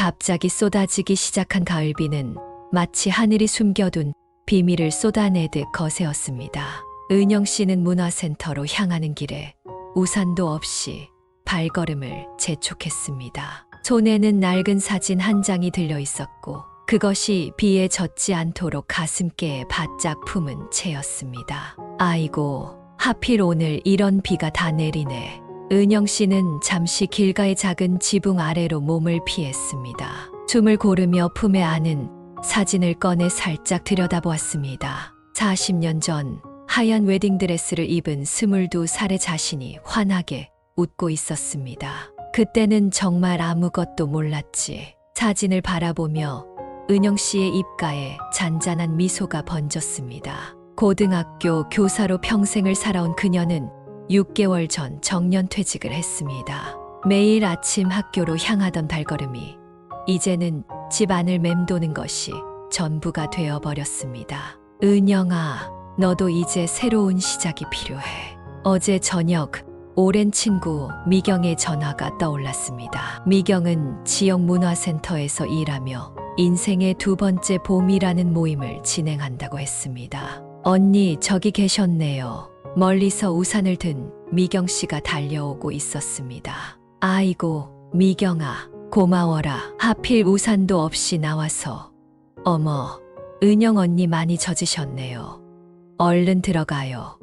갑자기 쏟아지기 시작한 가을비는 마치 하늘이 숨겨둔 비밀을 쏟아내듯 거세었습니다. 은영 씨는 문화센터로 향하는 길에 우산도 없이 발걸음을 재촉했습니다. 손에는 낡은 사진 한 장이 들려 있었고 그것이 비에 젖지 않도록 가슴께에 바짝 품은 채였습니다. 아이고, 하필 오늘 이런 비가 다 내리네. 은영 씨는 잠시 길가의 작은 지붕 아래로 몸을 피했습니다. 숨을 고르며 품에 안은 사진을 꺼내 살짝 들여다보았습니다. 40년 전 하얀 웨딩드레스를 입은 22살의 자신이 환하게 웃고 있었습니다. 그때는 정말 아무것도 몰랐지. 사진을 바라보며 은영 씨의 입가에 잔잔한 미소가 번졌습니다. 고등학교 교사로 평생을 살아온 그녀는 6개월 전 정년퇴직을 했습니다. 매일 아침 학교로 향하던 발걸음이 이제는 집 안을 맴도는 것이 전부가 되어버렸습니다. 은영아, 너도 이제 새로운 시작이 필요해. 어제 저녁 오랜 친구 미경의 전화가 떠올랐습니다. 미경은 지역 문화센터에서 일하며 인생의 두 번째 봄이라는 모임을 진행한다고 했습니다. 언니, 저기 계셨네요. 멀리서 우산을 든 미경 씨가 달려오고 있었습니다. 아이고, 미경아, 고마워라. 하필 우산도 없이 나와서. 어머, 은영 언니 많이 젖으셨네요. 얼른 들어가요.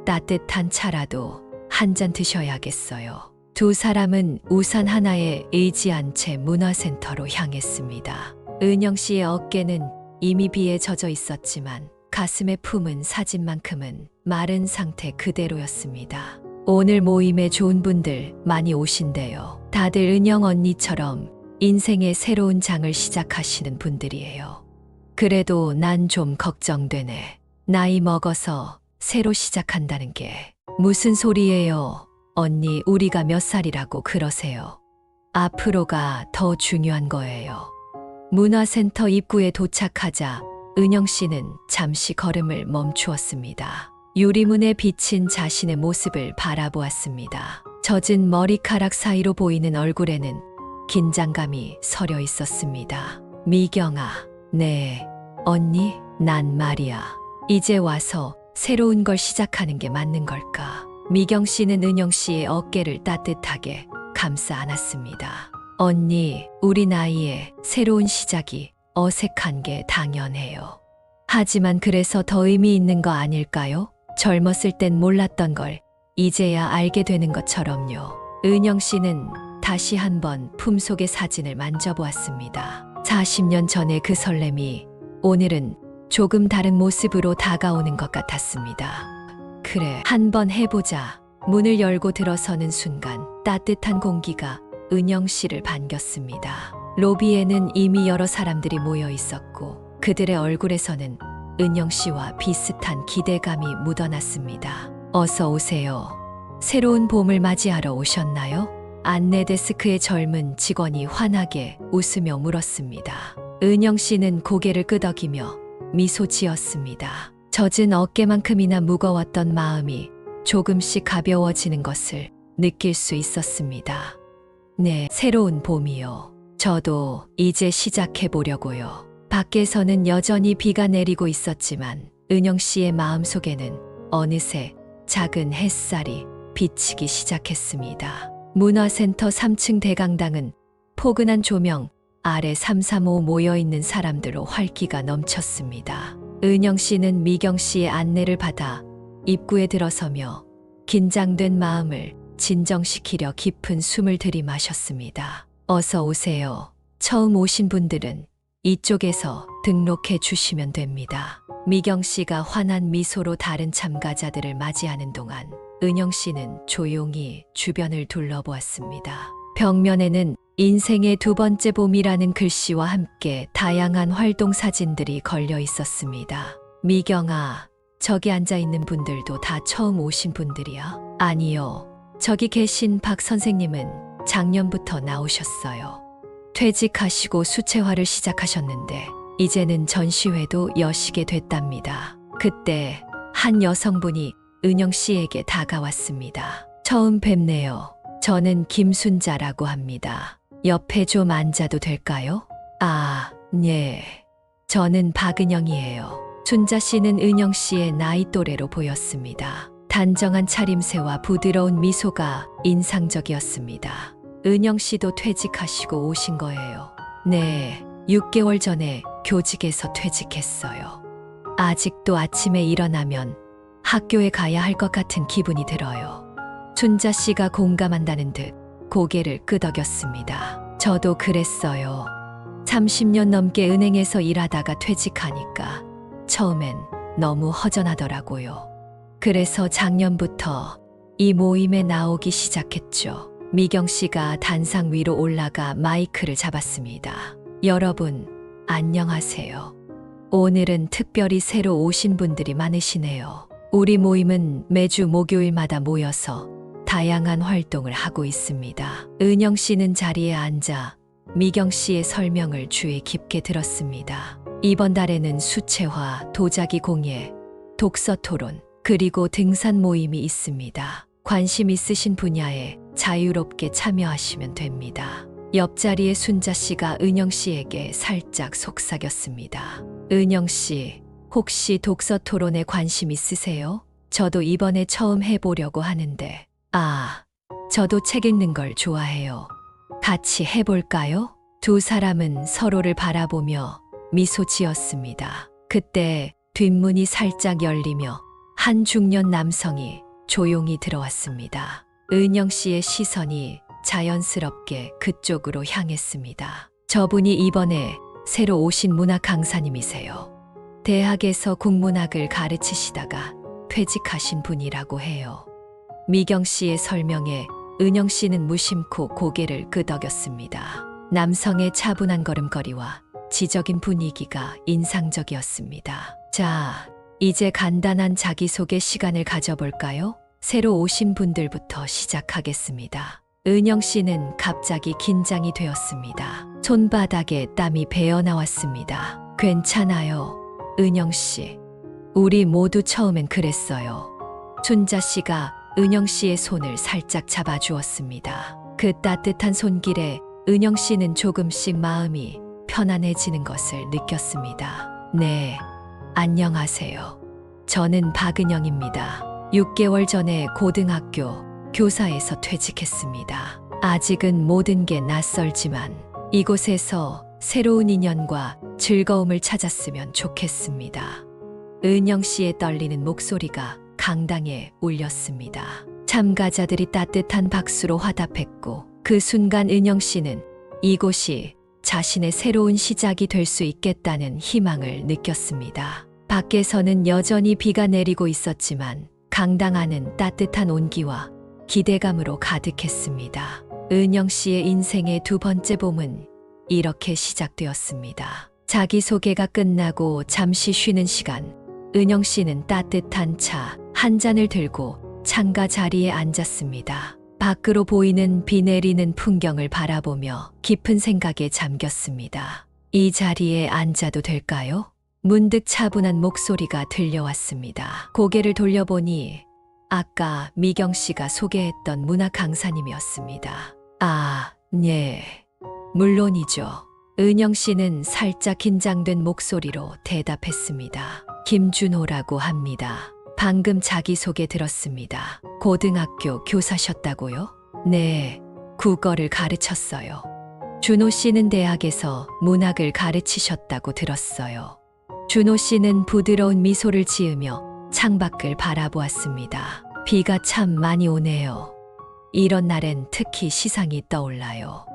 따뜻한 차라도 한 잔 드셔야겠어요. 두 사람은 우산 하나에 의지한 채 문화센터로 향했습니다. 은영 씨의 어깨는 이미 비에 젖어 있었지만 가슴에 품은 사진만큼은 마른 상태 그대로였습니다. 오늘 모임에 좋은 분들 많이 오신대요. 다들 은영 언니처럼 인생의 새로운 장을 시작하시는 분들이에요. 그래도 난 좀 걱정되네. 나이 먹어서 새로 시작한다는 게 무슨 소리예요? 언니, 우리가 몇 살이라고 그러세요? 앞으로가 더 중요한 거예요. 문화센터 입구에 도착하자 은영 씨는 잠시 걸음을 멈추었습니다. 유리문에 비친 자신의 모습을 바라보았습니다. 젖은 머리카락 사이로 보이는 얼굴에는 긴장감이 서려 있었습니다. 미경아, 네, 언니, 난 말이야. 이제 와서 새로운 걸 시작하는 게 맞는 걸까? 미경 씨는 은영 씨의 어깨를 따뜻하게 감싸 안았습니다. 언니, 우리 나이에 새로운 시작이 어색한 게 당연해요. 하지만 그래서 더 의미 있는 거 아닐까요? 젊었을 땐 몰랐던 걸 이제야 알게 되는 것처럼요. 은영 씨는 다시 한번 품속의 사진을 만져보았습니다. 40년 전의 그 설렘이 오늘은 조금 다른 모습으로 다가오는 것 같았습니다. 그래, 한번 해보자. 문을 열고 들어서는 순간 따뜻한 공기가 은영 씨를 반겼습니다. 로비에는 이미 여러 사람들이 모여 있었고 그들의 얼굴에서는 은영 씨와 비슷한 기대감이 묻어났습니다. 어서 오세요. 새로운 봄을 맞이하러 오셨나요? 안내 데스크의 젊은 직원이 환하게 웃으며 물었습니다. 은영 씨는 고개를 끄덕이며 미소 지었습니다. 젖은 어깨만큼이나 무거웠던 마음이 조금씩 가벼워지는 것을 느낄 수 있었습니다. 네, 새로운 봄이요. 저도 이제 시작해 보려고요. 밖에서는 여전히 비가 내리고 있었지만 은영 씨의 마음속에는 어느새 작은 햇살이 비치기 시작했습니다. 문화센터 3층 대강당은 포근한 조명 아래 335 모여있는 사람들로 활기가 넘쳤습니다. 은영 씨는 미경 씨의 안내를 받아 입구에 들어서며 긴장된 마음을 진정시키려 깊은 숨을 들이마셨습니다. 어서 오세요. 처음 오신 분들은 이쪽에서 등록해 주시면 됩니다. 미경 씨가 환한 미소로 다른 참가자들을 맞이하는 동안 은영 씨는 조용히 주변을 둘러보았습니다. 벽면에는 인생의 두 번째 봄이라는 글씨와 함께 다양한 활동 사진들이 걸려 있었습니다. 미경아, 저기 앉아 있는 분들도 다 처음 오신 분들이야? 아니요. 저기 계신 박 선생님은 작년부터 나오셨어요. 퇴직하시고 수채화를 시작하셨는데 이제는 전시회도 여시게 됐답니다. 그때 한 여성분이 은영 씨에게 다가왔습니다. 처음 뵙네요. 저는 김순자라고 합니다. 옆에 좀 앉아도 될까요? 아, 네. 저는 박은영이에요. 춘자 씨는 은영 씨의 나이 또래로 보였습니다. 단정한 차림새와 부드러운 미소가 인상적이었습니다. 은영 씨도 퇴직하시고 오신 거예요. 네, 6개월 전에 교직에서 퇴직했어요. 아직도 아침에 일어나면 학교에 가야 할 것 같은 기분이 들어요. 춘자 씨가 공감한다는 듯 고개를 끄덕였습니다. 저도 그랬어요. 30년 넘게 은행에서 일하다가 퇴직하니까 처음엔 너무 허전하더라고요. 그래서 작년부터 이 모임에 나오기 시작했죠. 미경 씨가 단상 위로 올라가 마이크를 잡았습니다. 여러분, 안녕하세요. 오늘은 특별히 새로 오신 분들이 많으시네요. 우리 모임은 매주 목요일마다 모여서 다양한 활동을 하고 있습니다. 은영 씨는 자리에 앉아 미경 씨의 설명을 주의 깊게 들었습니다. 이번 달에는 수채화, 도자기 공예, 독서 토론, 그리고 등산 모임이 있습니다. 관심 있으신 분야에 자유롭게 참여하시면 됩니다. 옆자리의 순자 씨가 은영 씨에게 살짝 속삭였습니다. 은영 씨, 혹시 독서 토론에 관심 있으세요? 저도 이번에 처음 해보려고 하는데. 아, 저도 책 읽는 걸 좋아해요. 같이 해볼까요? 두 사람은 서로를 바라보며 미소 지었습니다. 그때 뒷문이 살짝 열리며 한 중년 남성이 조용히 들어왔습니다. 은영 씨의 시선이 자연스럽게 그쪽으로 향했습니다. 저분이 이번에 새로 오신 문학 강사님이세요. 대학에서 국문학을 가르치시다가 퇴직하신 분이라고 해요. 미경 씨의 설명에 은영 씨는 무심코 고개를 끄덕였습니다. 남성의 차분한 걸음걸이와 지적인 분위기가 인상적이었습니다. 자, 이제 간단한 자기소개 시간을 가져볼까요? 새로 오신 분들부터 시작하겠습니다. 은영 씨는 갑자기 긴장이 되었습니다. 손바닥에 땀이 배어 나왔습니다. 괜찮아요, 은영 씨. 우리 모두 처음엔 그랬어요. 춘자 씨가 은영 씨의 손을 살짝 잡아주었습니다. 그 따뜻한 손길에 은영 씨는 조금씩 마음이 편안해지는 것을 느꼈습니다. 네, 안녕하세요. 저는 박은영입니다. 6개월 전에 고등학교 교사에서 퇴직했습니다. 아직은 모든 게 낯설지만 이곳에서 새로운 인연과 즐거움을 찾았으면 좋겠습니다. 은영 씨의 떨리는 목소리가 강당에 울렸습니다. 참가자들이 따뜻한 박수로 화답했고 그 순간 은영 씨는 이곳이 자신의 새로운 시작이 될 수 있겠다는 희망을 느꼈습니다. 밖에서는 여전히 비가 내리고 있었지만 강당 안은 따뜻한 온기와 기대감으로 가득했습니다. 은영 씨의 인생의 두 번째 봄은 이렇게 시작되었습니다. 자기소개가 끝나고 잠시 쉬는 시간, 은영 씨는 따뜻한 차 한 잔을 들고 창가 자리에 앉았습니다. 밖으로 보이는 비 내리는 풍경을 바라보며 깊은 생각에 잠겼습니다. 이 자리에 앉아도 될까요? 문득 차분한 목소리가 들려왔습니다. 고개를 돌려보니 아까 미경 씨가 소개했던 문학 강사님이었습니다. 아, 네. 물론이죠. 은영 씨는 살짝 긴장된 목소리로 대답했습니다. 김준호라고 합니다. 방금 자기소개 들었습니다. 고등학교 교사셨다고요? 네, 국어를 가르쳤어요. 준호 씨는 대학에서 문학을 가르치셨다고 들었어요. 준호 씨는 부드러운 미소를 지으며 창밖을 바라보았습니다. 비가 참 많이 오네요. 이런 날엔 특히 시상이 떠올라요.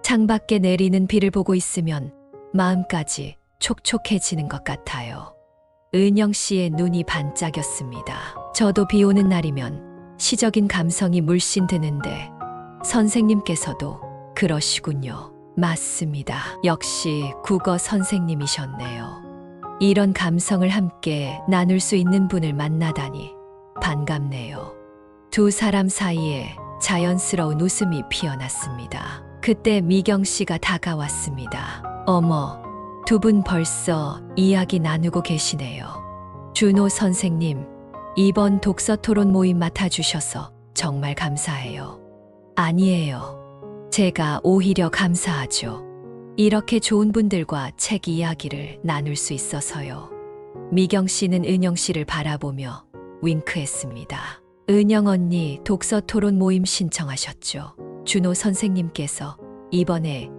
창밖에 내리는 비를 보고 있으면 마음까지 촉촉해지는 것 같아요. 은영 씨의 눈이 반짝였습니다. 저도 비 오는 날이면 시적인 감성이 물씬 드는데 선생님께서도 그러시군요. 맞습니다. 역시 국어 선생님이셨네요. 이런 감성을 함께 나눌 수 있는 분을 만나다니 반갑네요. 두 사람 사이에 자연스러운 웃음이 피어났습니다. 그때 미경 씨가 다가왔습니다. 어머, 두 분 벌써 이야기 나누고 계시네요. 준호 선생님, 이번 독서 토론 모임 맡아주셔서 정말 감사해요. 아니에요. 제가 오히려 감사하죠. 이렇게 좋은 분들과 책 이야기를 나눌 수 있어서요. 미경 씨는 은영 씨를 바라보며 윙크했습니다. 은영 언니 독서 토론 모임 신청하셨죠. 준호 선생님께서 이번에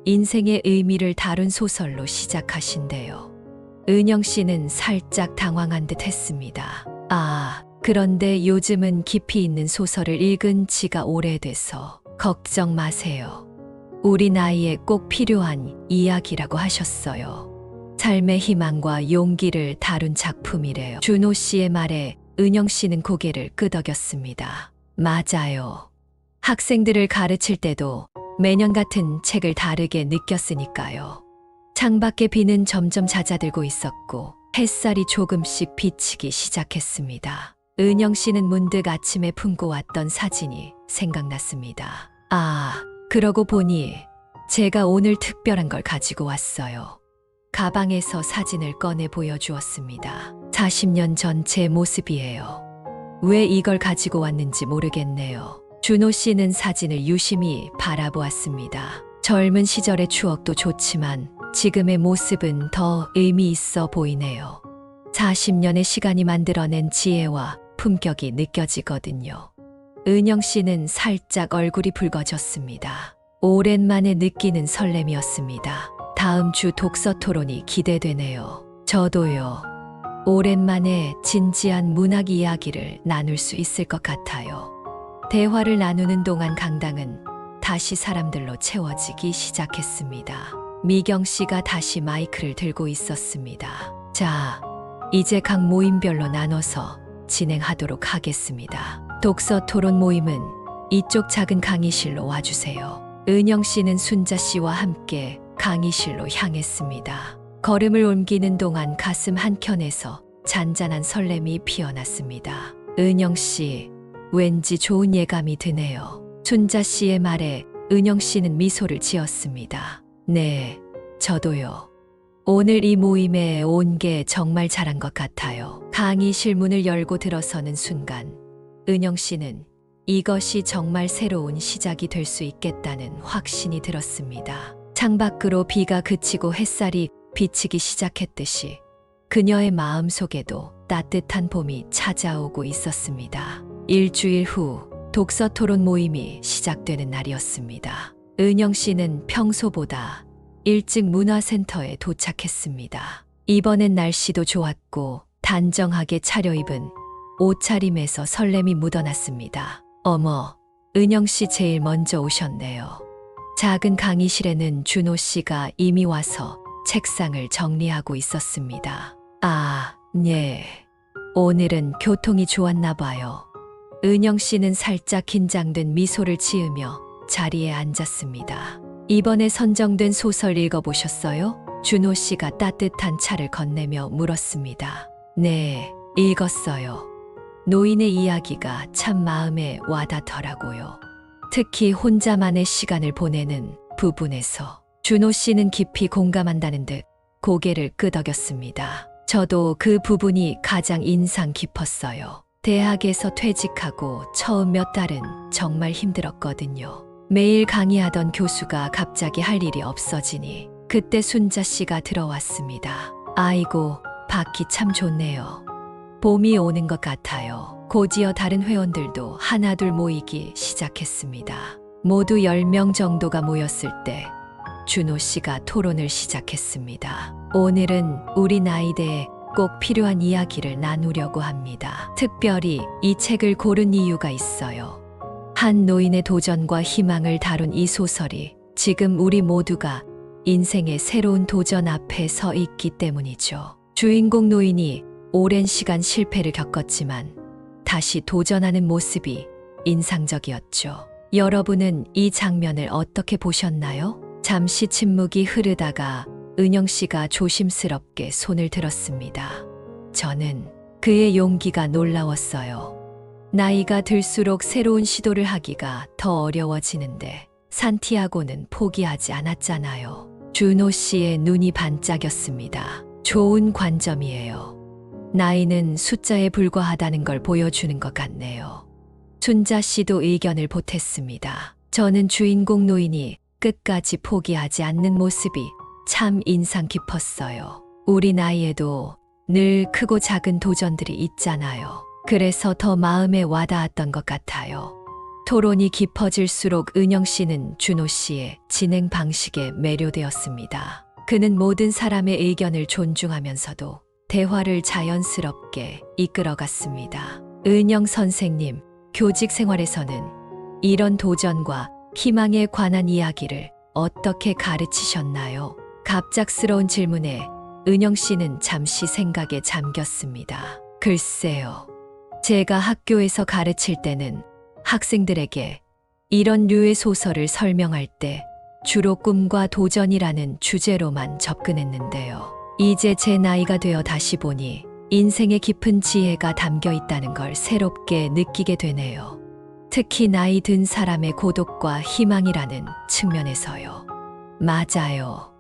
인생의 의미를 다룬 소설로 시작하신대요. 은영 씨는 살짝 당황한 듯 했습니다. 아, 그런데 요즘은 깊이 있는 소설을 읽은 지가 오래돼서 걱정 마세요. 우리 나이에 꼭 필요한 이야기라고 하셨어요. 삶의 희망과 용기를 다룬 작품이래요. 준호 씨의 말에 은영 씨는 고개를 끄덕였습니다. 맞아요. 학생들을 가르칠 때도 매년 같은 책을 다르게 느꼈으니까요. 창밖의 비는 점점 잦아들고 있었고 햇살이 조금씩 비치기 시작했습니다. 은영 씨는 문득 아침에 품고 왔던 사진이 생각났습니다. 아, 그러고 보니 제가 오늘 특별한 걸 가지고 왔어요. 가방에서 사진을 꺼내 보여주었습니다. 40년 전 제 모습이에요. 왜 이걸 가지고 왔는지 모르겠네요. 준호 씨는 사진을 유심히 바라보았습니다. 젊은 시절의 추억도 좋지만 지금의 모습은 더 의미 있어 보이네요. 40년의 시간이 만들어낸 지혜와 품격이 느껴지거든요. 은영 씨는 살짝 얼굴이 붉어졌습니다. 오랜만에 느끼는 설렘이었습니다. 다음 주 독서 토론이 기대되네요. 저도요. 오랜만에 진지한 문학 이야기를 나눌 수 있을 것 같아요. 대화를 나누는 동안 강당은 다시 사람들로 채워지기 시작했습니다. 미경 씨가 다시 마이크를 들고 있었습니다. 자, 이제 각 모임별로 나눠서 진행하도록 하겠습니다. 독서 토론 모임은 이쪽 작은 강의실로 와주세요. 은영 씨는 순자 씨와 함께 강의실로 향했습니다. 걸음을 옮기는 동안 가슴 한켠에서 잔잔한 설렘이 피어났습니다. 은영 씨, 왠지 좋은 예감이 드네요. 순자 씨의 말에 은영 씨는 미소를 지었습니다. 네, 저도요. 오늘 이 모임에 온 게 정말 잘한 것 같아요. 강의실 문을 열고 들어서는 순간 은영 씨는 이것이 정말 새로운 시작이 될 수 있겠다는 확신이 들었습니다. 창밖으로 비가 그치고 햇살이 비치기 시작했듯이 그녀의 마음속에도 따뜻한 봄이 찾아오고 있었습니다. 일주일 후 독서 토론 모임이 시작되는 날이었습니다. 은영 씨는 평소보다 일찍 문화센터에 도착했습니다. 이번엔 날씨도 좋았고 단정하게 차려입은 옷차림에서 설렘이 묻어났습니다. 어머, 은영 씨 제일 먼저 오셨네요. 작은 강의실에는 준호 씨가 이미 와서 책상을 정리하고 있었습니다. 아, 네. 오늘은 교통이 좋았나 봐요. 은영 씨는 살짝 긴장된 미소를 지으며 자리에 앉았습니다. 이번에 선정된 소설 읽어보셨어요? 준호 씨가 따뜻한 차를 건네며 물었습니다. 네, 읽었어요. 노인의 이야기가 참 마음에 와닿더라고요. 특히 혼자만의 시간을 보내는 부분에서 준호 씨는 깊이 공감한다는 듯 고개를 끄덕였습니다. 저도 그 부분이 가장 인상 깊었어요. 대학에서 퇴직하고 처음 몇 달은 정말 힘들었거든요. 매일 강의하던 교수가 갑자기 할 일이 없어지니 그때 순자 씨가 들어왔습니다. 아이고, 밖이 참 좋네요. 봄이 오는 것 같아요. 곧이어 다른 회원들도 하나둘 모이기 시작했습니다. 모두 10명 정도가 모였을 때 준호 씨가 토론을 시작했습니다. 오늘은 우리 나이대에 꼭 필요한 이야기를 나누려고 합니다. 특별히 이 책을 고른 이유가 있어요. 한 노인의 도전과 희망을 다룬 이 소설이 지금 우리 모두가 인생의 새로운 도전 앞에 서 있기 때문이죠. 주인공 노인이 오랜 시간 실패를 겪었지만 다시 도전하는 모습이 인상적이었죠. 여러분은 이 장면을 어떻게 보셨나요? 잠시 침묵이 흐르다가 은영 씨가 조심스럽게 손을 들었습니다. 저는 그의 용기가 놀라웠어요. 나이가 들수록 새로운 시도를 하기가 더 어려워지는데 산티아고는 포기하지 않았잖아요. 준호 씨의 눈이 반짝였습니다. 좋은 관점이에요. 나이는 숫자에 불과하다는 걸 보여주는 것 같네요. 순자 씨도 의견을 보탰습니다. 저는 주인공 노인이 끝까지 포기하지 않는 모습이 참 인상 깊었어요. 우리 나이에도 늘 크고 작은 도전들이 있잖아요. 그래서 더 마음에 와닿았던 것 같아요. 토론이 깊어질수록 은영 씨는 준호 씨의 진행 방식에 매료되었습니다. 그는 모든 사람의 의견을 존중하면서도 대화를 자연스럽게 이끌어갔습니다. 은영 선생님, 교직 생활에서는 이런 도전과 희망에 관한 이야기를 어떻게 가르치셨나요? 갑작스러운 질문에 은영 씨는 잠시 생각에 잠겼습니다. 글쎄요. 제가 학교에서 가르칠 때는 학생들에게 이런 류의 소설을 설명할 때 주로 꿈과 도전이라는 주제로만 접근했는데요. 이제 제 나이가 되어 다시 보니 인생의 깊은 지혜가 담겨 있다는 걸 새롭게 느끼게 되네요. 특히 나이 든 사람의 고독과 희망이라는 측면에서요. 맞아요.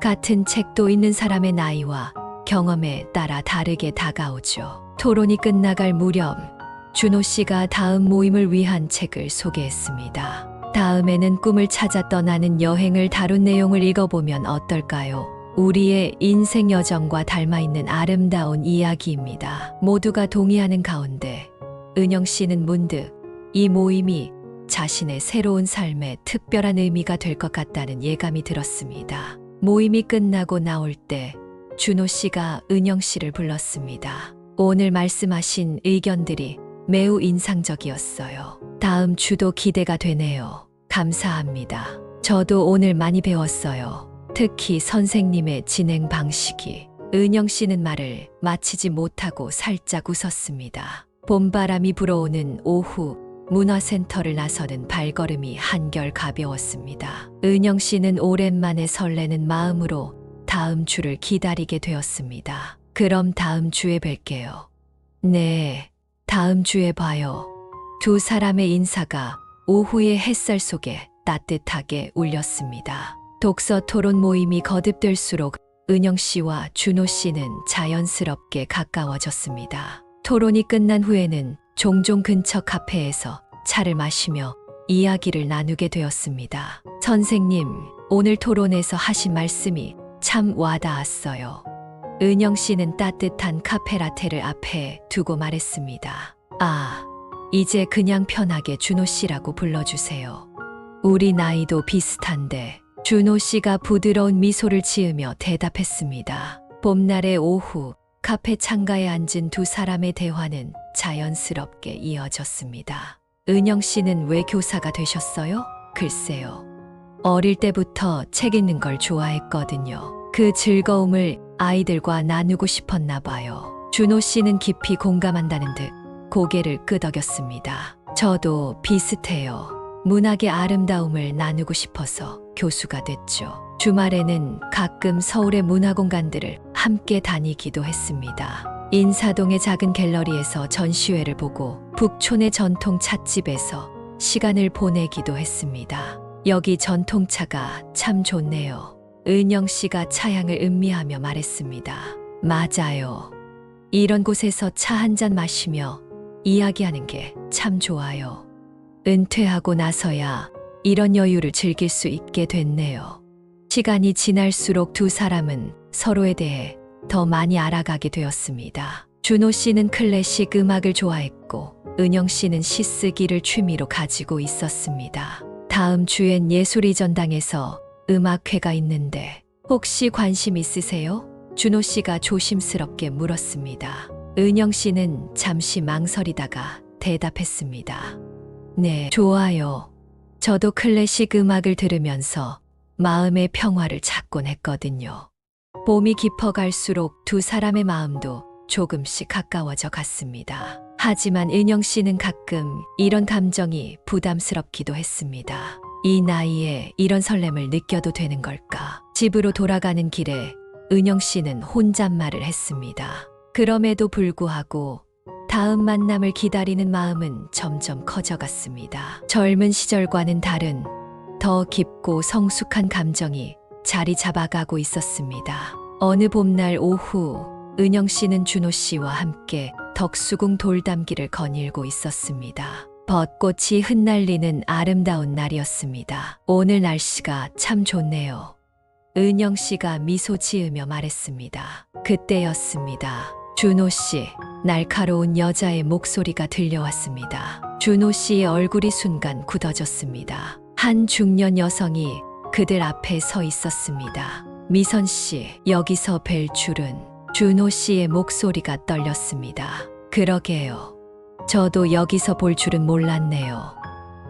같은 책도 있는 사람의 나이와 경험에 따라 다르게 다가오죠. 토론이 끝나갈 무렵 준호 씨가 다음 모임을 위한 책을 소개했습니다. 다음에는 꿈을 찾아 떠나는 여행을 다룬 내용을 읽어보면 어떨까요? 우리의 인생 여정과 닮아있는 아름다운 이야기입니다. 모두가 동의하는 가운데 은영 씨는 문득 이 모임이 자신의 새로운 삶에 특별한 의미가 될 것 같다는 예감이 들었습니다. 모임이 끝나고 나올 때 준호 씨가 은영 씨를 불렀습니다. 오늘 말씀하신 의견들이 매우 인상적이었어요. 다음 주도 기대가 되네요. 감사합니다. 저도 오늘 많이 배웠어요. 특히 선생님의 진행 방식이. 은영 씨는 말을 마치지 못하고 살짝 웃었습니다. 봄바람이 불어오는 오후 문화센터를 나서는 발걸음이 한결 가벼웠습니다. 은영 씨는 오랜만에 설레는 마음으로 다음 주를 기다리게 되었습니다. 그럼 다음 주에 뵐게요. 네, 다음 주에 봐요. 두 사람의 인사가 오후의 햇살 속에 따뜻하게 울렸습니다. 독서 토론 모임이 거듭될수록 은영 씨와 준호 씨는 자연스럽게 가까워졌습니다. 토론이 끝난 후에는 종종 근처 카페에서 차를 마시며 이야기를 나누게 되었습니다. 선생님, 오늘 토론에서 하신 말씀이 참 와닿았어요. 은영 씨는 따뜻한 카페라테를 앞에 두고 말했습니다. 아, 이제 그냥 편하게 준호 씨라고 불러주세요. 우리 나이도 비슷한데. 준호 씨가 부드러운 미소를 지으며 대답했습니다. 봄날의 오후 카페 창가에 앉은 두 사람의 대화는 자연스럽게 이어졌습니다. 은영 씨는 왜 교사가 되셨어요? 글쎄요. 어릴 때부터 책 읽는 걸 좋아했거든요. 그 즐거움을 아이들과 나누고 싶었나 봐요. 준호 씨는 깊이 공감한다는 듯 고개를 끄덕였습니다. 저도 비슷해요. 문학의 아름다움을 나누고 싶어서 교수가 됐죠. 주말에는 가끔 서울의 문화공간들을 함께 다니기도 했습니다. 인사동의 작은 갤러리에서 전시회를 보고 북촌의 전통 찻집에서 시간을 보내기도 했습니다. 여기 전통차가 참 좋네요. 은영 씨가 차향을 음미하며 말했습니다. 맞아요. 이런 곳에서 차 한 잔 마시며 이야기하는 게 참 좋아요. 은퇴하고 나서야 이런 여유를 즐길 수 있게 됐네요. 시간이 지날수록 두 사람은 서로에 대해 더 많이 알아가게 되었습니다. 준호 씨는 클래식 음악을 좋아했고 은영 씨는 시 쓰기를 취미로 가지고 있었습니다. 다음 주엔 예술의 전당에서 음악회가 있는데 혹시 관심 있으세요? 준호 씨가 조심스럽게 물었습니다. 은영 씨는 잠시 망설이다가 대답했습니다. 네, 좋아요. 저도 클래식 음악을 들으면서 마음의 평화를 찾곤 했거든요. 봄이 깊어갈수록 두 사람의 마음도 조금씩 가까워져 갔습니다. 하지만 은영 씨는 가끔 이런 감정이 부담스럽기도 했습니다. 이 나이에 이런 설렘을 느껴도 되는 걸까? 집으로 돌아가는 길에 은영 씨는 혼잣말을 했습니다. 그럼에도 불구하고 다음 만남을 기다리는 마음은 점점 커져갔습니다. 젊은 시절과는 다른 더 깊고 성숙한 감정이 자리 잡아가고 있었습니다. 어느 봄날 오후 은영 씨는 준호 씨와 함께 덕수궁 돌담길을 거닐고 있었습니다. 벚꽃이 흩날리는 아름다운 날이었습니다. 오늘 날씨가 참 좋네요. 은영 씨가 미소 지으며 말했습니다. 그때였습니다. 준호 씨, 날카로운 여자의 목소리가 들려왔습니다. 준호 씨의 얼굴이 순간 굳어졌습니다. 한 중년 여성이 그들 앞에 서 있었습니다. 미선 씨, 여기서 뵐 줄은. 준호 씨의 목소리가 떨렸습니다. 그러게요. 저도 여기서 볼 줄은 몰랐네요.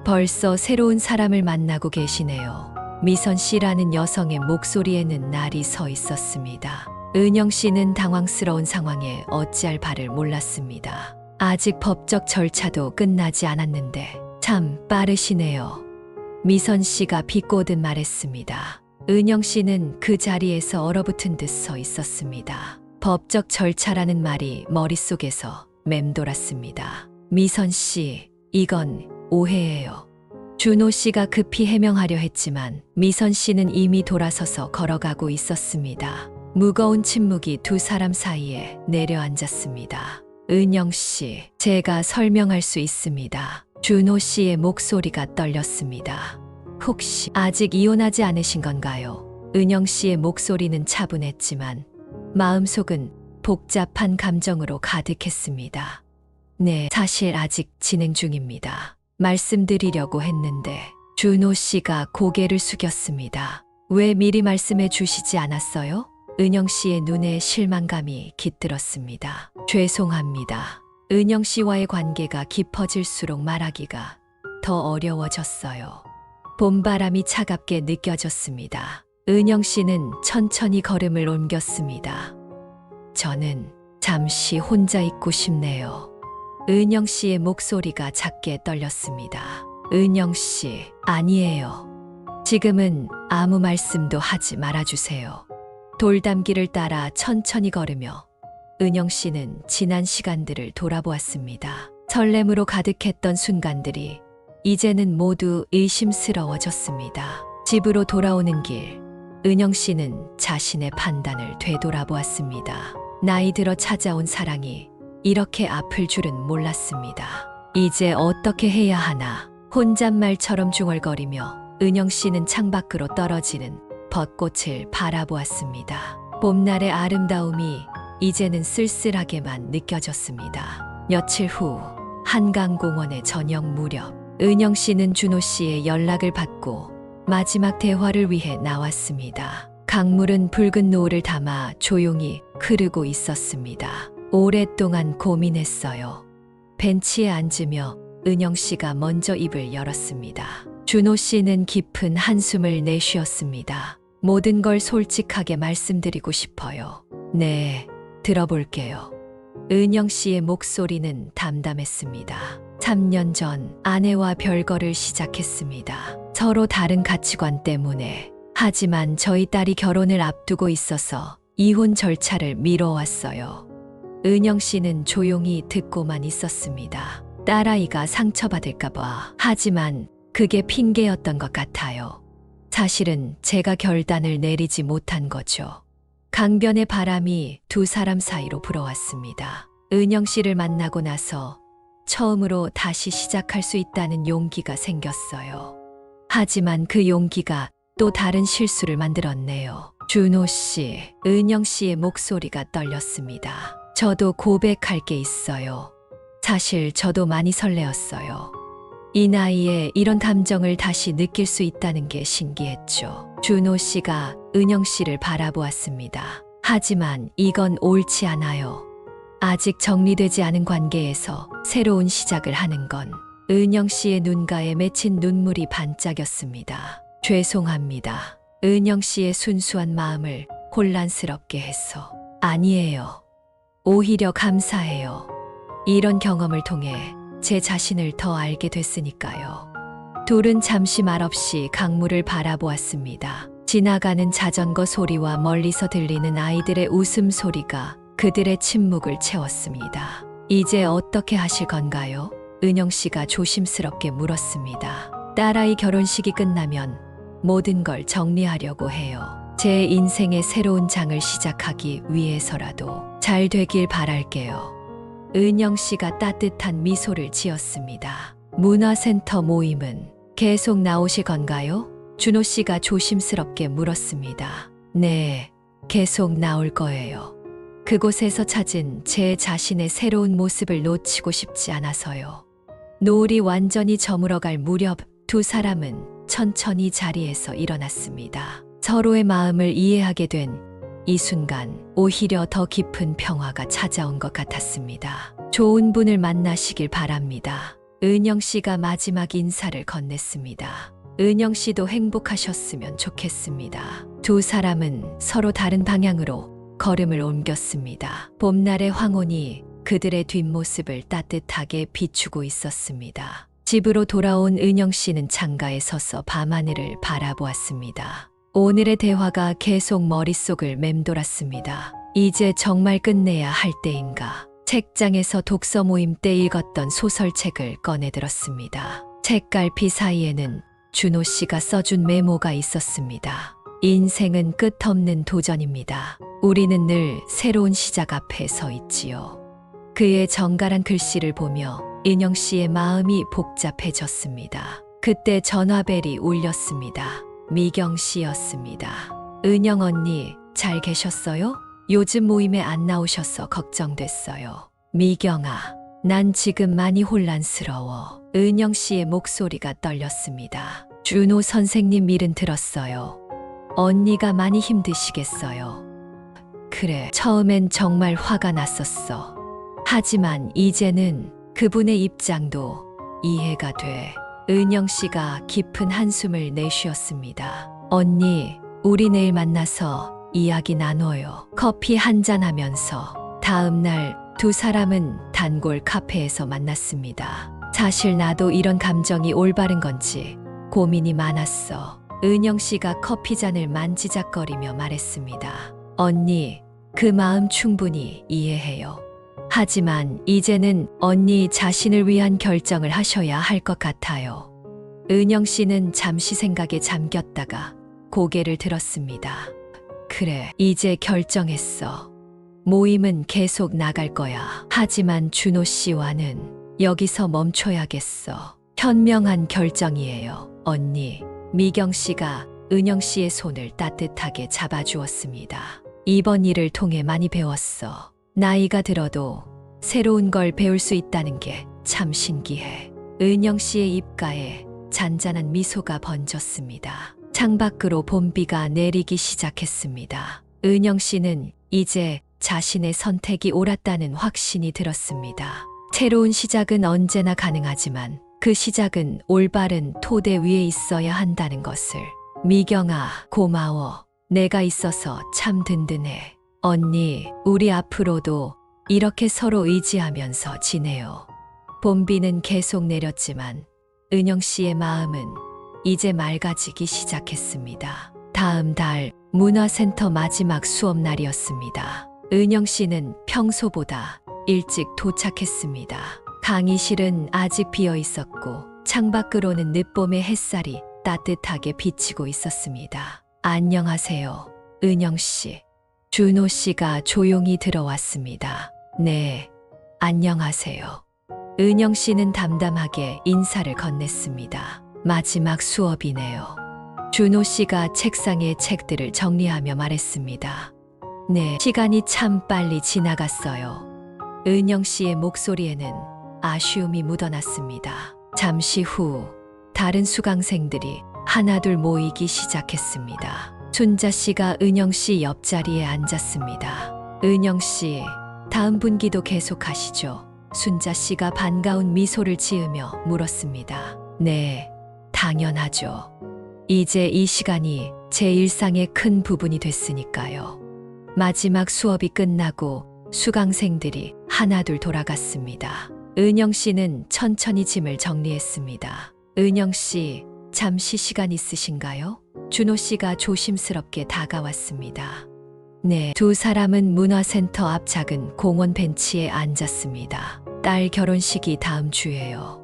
벌써 새로운 사람을 만나고 계시네요. 미선 씨라는 여성의 목소리에는 날이 서 있었습니다. 은영 씨는 당황스러운 상황에 어찌할 바를 몰랐습니다. 아직 법적 절차도 끝나지 않았는데 참 빠르시네요. 미선 씨가 비꼬듯 말했습니다. 은영 씨는 그 자리에서 얼어붙은 듯 서 있었습니다. 법적 절차라는 말이 머릿속에서 맴돌았습니다. 미선 씨, 이건 오해예요. 준호 씨가 급히 해명하려 했지만 미선 씨는 이미 돌아서서 걸어가고 있었습니다. 무거운 침묵이 두 사람 사이에 내려앉았습니다. 은영 씨, 제가 설명할 수 있습니다. 준호 씨의 목소리가 떨렸습니다. 혹시 아직 이혼하지 않으신 건가요? 은영 씨의 목소리는 차분했지만 마음속은 복잡한 감정으로 가득했습니다. 네, 사실 아직 진행 중입니다. 말씀드리려고 했는데 준호 씨가 고개를 숙였습니다. 왜 미리 말씀해 주시지 않았어요? 은영 씨의 눈에 실망감이 깃들었습니다. 죄송합니다. 은영 씨와의 관계가 깊어질수록 말하기가 더 어려워졌어요. 봄바람이 차갑게 느껴졌습니다. 은영 씨는 천천히 걸음을 옮겼습니다. 저는 잠시 혼자 있고 싶네요. 은영 씨의 목소리가 작게 떨렸습니다. 은영 씨, 아니에요. 지금은 아무 말씀도 하지 말아주세요. 돌담길을 따라 천천히 걸으며 은영 씨는 지난 시간들을 돌아보았습니다. 설렘으로 가득했던 순간들이 이제는 모두 의심스러워졌습니다. 집으로 돌아오는 길, 은영 씨는 자신의 판단을 되돌아보았습니다. 나이 들어 찾아온 사랑이 이렇게 아플 줄은 몰랐습니다. 이제 어떻게 해야 하나? 혼잣말처럼 중얼거리며 은영 씨는 창밖으로 떨어지는 벚꽃을 바라보았습니다. 봄날의 아름다움이 이제는 쓸쓸하게만 느껴졌습니다. 며칠 후 한강공원의 저녁 무렵, 은영 씨는 준호 씨의 연락을 받고 마지막 대화를 위해 나왔습니다. 강물은 붉은 노을을 담아 조용히 흐르고 있었습니다. 오랫동안 고민했어요. 벤치에 앉으며 은영 씨가 먼저 입을 열었습니다. 준호 씨는 깊은 한숨을 내쉬었습니다. 모든 걸 솔직하게 말씀드리고 싶어요. 네, 들어볼게요. 은영 씨의 목소리는 담담했습니다. 3년 전 아내와 별거를 시작했습니다. 서로 다른 가치관 때문에. 하지만 저희 딸이 결혼을 앞두고 있어서 이혼 절차를 미뤄왔어요. 은영 씨는 조용히 듣고만 있었습니다. 딸아이가 상처받을까봐. 하지만 그게 핑계였던 것 같아요. 사실은 제가 결단을 내리지 못한 거죠. 강변의 바람이 두 사람 사이로 불어왔습니다. 은영 씨를 만나고 나서 처음으로 다시 시작할 수 있다는 용기가 생겼어요. 하지만 그 용기가 또 다른 실수를 만들었네요. 준호 씨, 은영 씨의 목소리가 떨렸습니다. 저도 고백할 게 있어요. 사실 저도 많이 설레었어요. 이 나이에 이런 감정을 다시 느낄 수 있다는 게 신기했죠. 준호 씨가 은영 씨를 바라보았습니다. 하지만 이건 옳지 않아요. 아직 정리되지 않은 관계에서 새로운 시작을 하는 건. 은영 씨의 눈가에 맺힌 눈물이 반짝였습니다. 죄송합니다. 은영 씨의 순수한 마음을 혼란스럽게 해서. 아니에요. 오히려 감사해요. 이런 경험을 통해 제 자신을 더 알게 됐으니까요. 둘은 잠시 말없이 강물을 바라보았습니다. 지나가는 자전거 소리와 멀리서 들리는 아이들의 웃음소리가 그들의 침묵을 채웠습니다. 이제 어떻게 하실 건가요? 은영 씨가 조심스럽게 물었습니다. 딸아이 결혼식이 끝나면 모든 걸 정리하려고 해요. 제 인생의 새로운 장을 시작하기 위해서라도 잘 되길 바랄게요. 은영 씨가 따뜻한 미소를 지었습니다. 문화센터 모임은 계속 나오실 건가요? 준호 씨가 조심스럽게 물었습니다. 네, 계속 나올 거예요. 그곳에서 찾은 제 자신의 새로운 모습을 놓치고 싶지 않아서요. 노을이 완전히 저물어갈 무렵 두 사람은 천천히 자리에서 일어났습니다. 서로의 마음을 이해하게 된 이 순간 오히려 더 깊은 평화가 찾아온 것 같았습니다. 좋은 분을 만나시길 바랍니다. 은영 씨가 마지막 인사를 건넸습니다. 은영 씨도 행복하셨으면 좋겠습니다. 두 사람은 서로 다른 방향으로 걸음을 옮겼습니다. 봄날의 황혼이 그들의 뒷모습을 따뜻하게 비추고 있었습니다. 집으로 돌아온 은영 씨는 창가에 서서 밤하늘을 바라보았습니다. 오늘의 대화가 계속 머릿속을 맴돌았습니다. 이제 정말 끝내야 할 때인가. 책장에서 독서 모임 때 읽었던 소설책을 꺼내들었습니다. 책갈피 사이에는 준호 씨가 써준 메모가 있었습니다. 인생은 끝없는 도전입니다. 우리는 늘 새로운 시작 앞에 서 있지요. 그의 정갈한 글씨를 보며 은영 씨의 마음이 복잡해졌습니다. 그때 전화벨이 울렸습니다. 미경 씨였습니다. 은영 언니, 잘 계셨어요? 요즘 모임에 안 나오셔서 걱정됐어요. 미경아, 난 지금 많이 혼란스러워. 은영 씨의 목소리가 떨렸습니다. 준호 선생님 일은 들었어요. 언니가 많이 힘드시겠어요. 그래, 처음엔 정말 화가 났었어. 하지만 이제는 그분의 입장도 이해가 돼. 은영 씨가 깊은 한숨을 내쉬었습니다. 언니, 우리 내일 만나서 이야기 나눠요. 커피 한잔 하면서. 다음 날 두 사람은 단골 카페에서 만났습니다. 사실 나도 이런 감정이 올바른 건지 고민이 많았어. 은영 씨가 커피잔을 만지작거리며 말했습니다. 언니, 그 마음 충분히 이해해요. 하지만 이제는 언니 자신을 위한 결정을 하셔야 할 것 같아요. 은영 씨는 잠시 생각에 잠겼다가 고개를 들었습니다. 그래, 이제 결정했어. 모임은 계속 나갈 거야. 하지만 준호 씨와는 여기서 멈춰야겠어. 현명한 결정이에요, 언니. 미경 씨가 은영 씨의 손을 따뜻하게 잡아주었습니다. 이번 일을 통해 많이 배웠어. 나이가 들어도 새로운 걸 배울 수 있다는 게 참 신기해. 은영 씨의 입가에 잔잔한 미소가 번졌습니다. 창밖으로 봄비가 내리기 시작했습니다. 은영 씨는 이제 자신의 선택이 옳았다는 확신이 들었습니다. 새로운 시작은 언제나 가능하지만 그 시작은 올바른 토대 위에 있어야 한다는 것을. 미경아, 고마워. 내가 있어서 참 든든해. 언니, 우리 앞으로도 이렇게 서로 의지하면서 지내요. 봄비는 계속 내렸지만 은영 씨의 마음은 이제 맑아지기 시작했습니다. 다음 달 문화센터 마지막 수업 날이었습니다. 은영 씨는 평소보다 일찍 도착했습니다. 강의실은 아직 비어 있었고 창밖으로는 늦봄의 햇살이 따뜻하게 비치고 있었습니다. 안녕하세요, 은영 씨. 준호 씨가 조용히 들어왔습니다. 네, 안녕하세요. 은영 씨는 담담하게 인사를 건넸습니다. 마지막 수업이네요. 준호 씨가 책상에 책들을 정리하며 말했습니다. 네, 시간이 참 빨리 지나갔어요. 은영 씨의 목소리에는 아쉬움이 묻어났습니다. 잠시 후 다른 수강생들이 하나둘 모이기 시작했습니다. 순자 씨가 은영 씨 옆자리에 앉았습니다. 은영 씨, 다음 분기도 계속하시죠? 순자 씨가 반가운 미소를 지으며 물었습니다. 네, 당연하죠. 이제 이 시간이 제 일상의 큰 부분이 됐으니까요. 마지막 수업이 끝나고 수강생들이 하나둘 돌아갔습니다. 은영 씨는 천천히 짐을 정리했습니다. 은영 씨, 잠시 시간 있으신가요? 준호 씨가 조심스럽게 다가왔습니다. 네, 두 사람은 문화센터 앞 작은 공원 벤치에 앉았습니다. 딸 결혼식이 다음 주예요.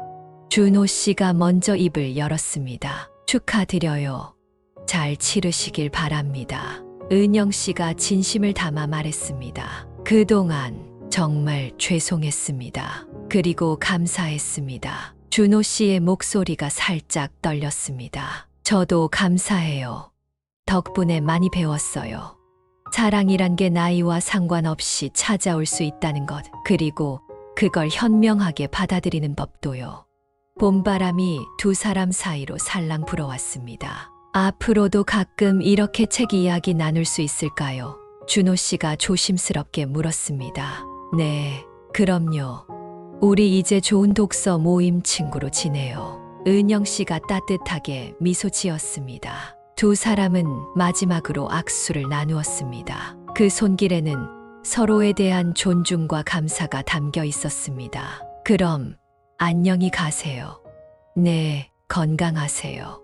준호 씨가 먼저 입을 열었습니다. 축하드려요. 잘 치르시길 바랍니다. 은영 씨가 진심을 담아 말했습니다. 그동안 정말 죄송했습니다. 그리고 감사했습니다. 준호 씨의 목소리가 살짝 떨렸습니다. 저도 감사해요. 덕분에 많이 배웠어요. 사랑이란 게 나이와 상관없이 찾아올 수 있다는 것, 그리고 그걸 현명하게 받아들이는 법도요. 봄바람이 두 사람 사이로 살랑 불어왔습니다. 앞으로도 가끔 이렇게 책 이야기 나눌 수 있을까요? 준호 씨가 조심스럽게 물었습니다. 네, 그럼요. 우리 이제 좋은 독서 모임 친구로 지내요. 은영 씨가 따뜻하게 미소 지었습니다. 두 사람은 마지막으로 악수를 나누었습니다. 그 손길에는 서로에 대한 존중과 감사가 담겨 있었습니다. 그럼 안녕히 가세요. 네, 건강하세요.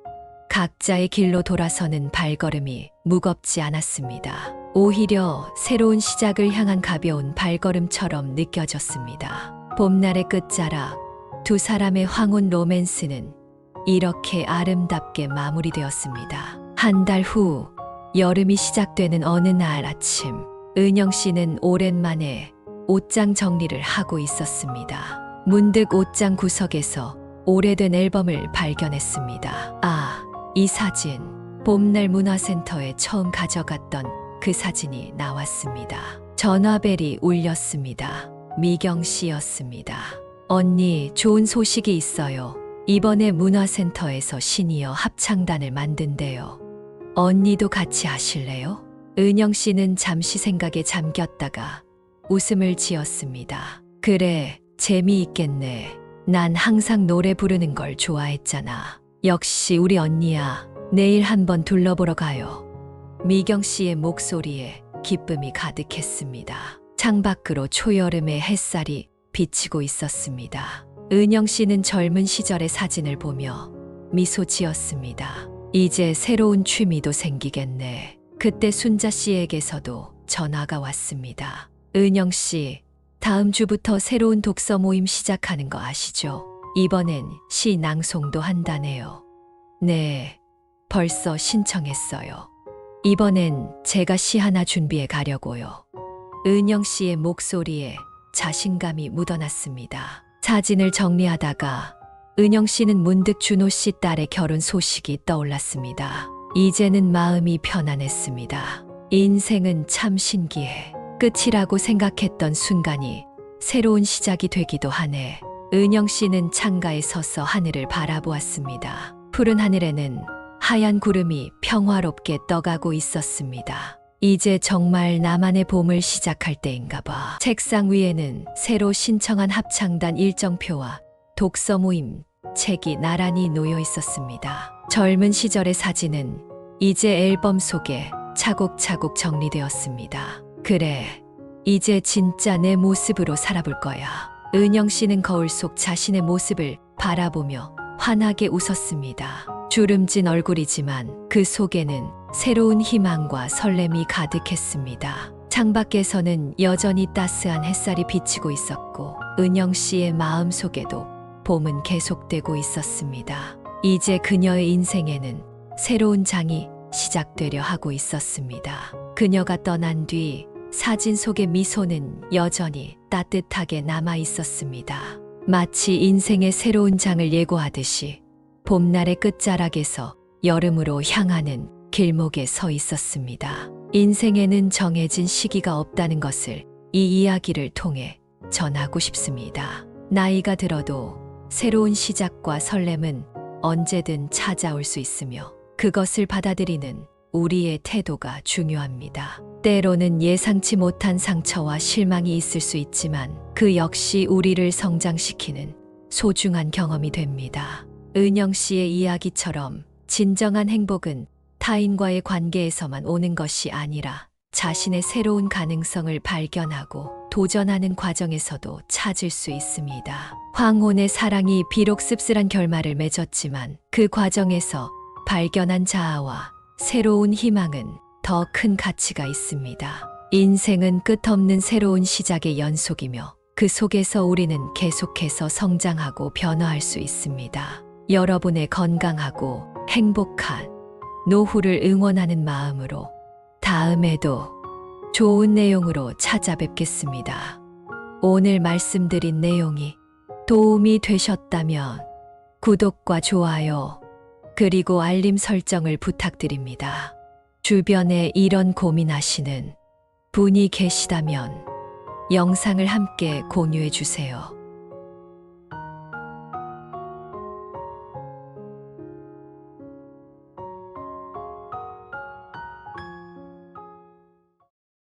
각자의 길로 돌아서는 발걸음이 무겁지 않았습니다. 오히려 새로운 시작을 향한 가벼운 발걸음처럼 느껴졌습니다. 봄날의 끝자락, 두 사람의 황혼 로맨스는 이렇게 아름답게 마무리되었습니다. 한 달 후, 여름이 시작되는 어느 날 아침, 은영 씨는 오랜만에 옷장 정리를 하고 있었습니다. 문득 옷장 구석에서 오래된 앨범을 발견했습니다. 아, 이 사진. 봄날 문화센터에 처음 가져갔던 그 사진이 나왔습니다. 전화벨이 울렸습니다. 미경 씨였습니다. 언니, 좋은 소식이 있어요. 이번에 문화센터에서 시니어 합창단을 만든대요. 언니도 같이 하실래요? 은영 씨는 잠시 생각에 잠겼다가 웃음을 지었습니다. 그래, 재미있겠네. 난 항상 노래 부르는 걸 좋아했잖아. 역시 우리 언니야. 내일 한번 둘러보러 가요. 미경 씨의 목소리에 기쁨이 가득했습니다. 창밖으로 초여름의 햇살이 비치고 있었습니다. 은영 씨는 젊은 시절의 사진을 보며 미소 지었습니다. 이제 새로운 취미도 생기겠네. 그때 순자 씨에게서도 전화가 왔습니다. 은영 씨, 다음 주부터 새로운 독서 모임 시작하는 거 아시죠? 이번엔 시 낭송도 한다네요. 네, 벌써 신청했어요. 이번엔 제가 시 하나 준비해 가려고요. 은영 씨의 목소리에 자신감이 묻어났습니다. 사진을 정리하다가 은영 씨는 문득 준호 씨 딸의 결혼 소식이 떠올랐습니다. 이제는 마음이 편안했습니다. 인생은 참 신기해. 끝이라고 생각했던 순간이 새로운 시작이 되기도 하네. 은영 씨는 창가에 서서 하늘을 바라보았습니다. 푸른 하늘에는 하얀 구름이 평화롭게 떠가고 있었습니다. 이제 정말 나만의 봄을 시작할 때인가 봐. 책상 위에는 새로 신청한 합창단 일정표와 독서 모임 책이 나란히 놓여 있었습니다. 젊은 시절의 사진은 이제 앨범 속에 차곡차곡 정리되었습니다. 그래, 이제 진짜 내 모습으로 살아볼 거야. 은영 씨는 거울 속 자신의 모습을 바라보며 환하게 웃었습니다. 주름진 얼굴이지만 그 속에는 새로운 희망과 설렘이 가득했습니다. 창밖에서는 여전히 따스한 햇살이 비치고 있었고 은영 씨의 마음 속에도 봄은 계속되고 있었습니다. 이제 그녀의 인생에는 새로운 장이 시작되려 하고 있었습니다. 그녀가 떠난 뒤 사진 속의 미소는 여전히 따뜻하게 남아 있었습니다. 마치 인생의 새로운 장을 예고하듯이 봄날의 끝자락에서 여름으로 향하는 길목에 서 있었습니다. 인생에는 정해진 시기가 없다는 것을 이 이야기를 통해 전하고 싶습니다. 나이가 들어도 새로운 시작과 설렘은 언제든 찾아올 수 있으며 그것을 받아들이는 우리의 태도가 중요합니다. 때로는 예상치 못한 상처와 실망이 있을 수 있지만 그 역시 우리를 성장시키는 소중한 경험이 됩니다. 은영 씨의 이야기처럼 진정한 행복은 타인과의 관계에서만 오는 것이 아니라 자신의 새로운 가능성을 발견하고 도전하는 과정에서도 찾을 수 있습니다. 황혼의 사랑이 비록 씁쓸한 결말을 맺었지만 그 과정에서 발견한 자아와 새로운 희망은 더 큰 가치가 있습니다. 인생은 끝없는 새로운 시작의 연속이며 그 속에서 우리는 계속해서 성장하고 변화할 수 있습니다. 여러분의 건강하고 행복한 노후를 응원하는 마음으로 다음에도 좋은 내용으로 찾아뵙겠습니다. 오늘 말씀드린 내용이 도움이 되셨다면 구독과 좋아요, 그리고 알림 설정을 부탁드립니다. 주변에 이런 고민하시는 분이 계시다면 영상을 함께 공유해 주세요.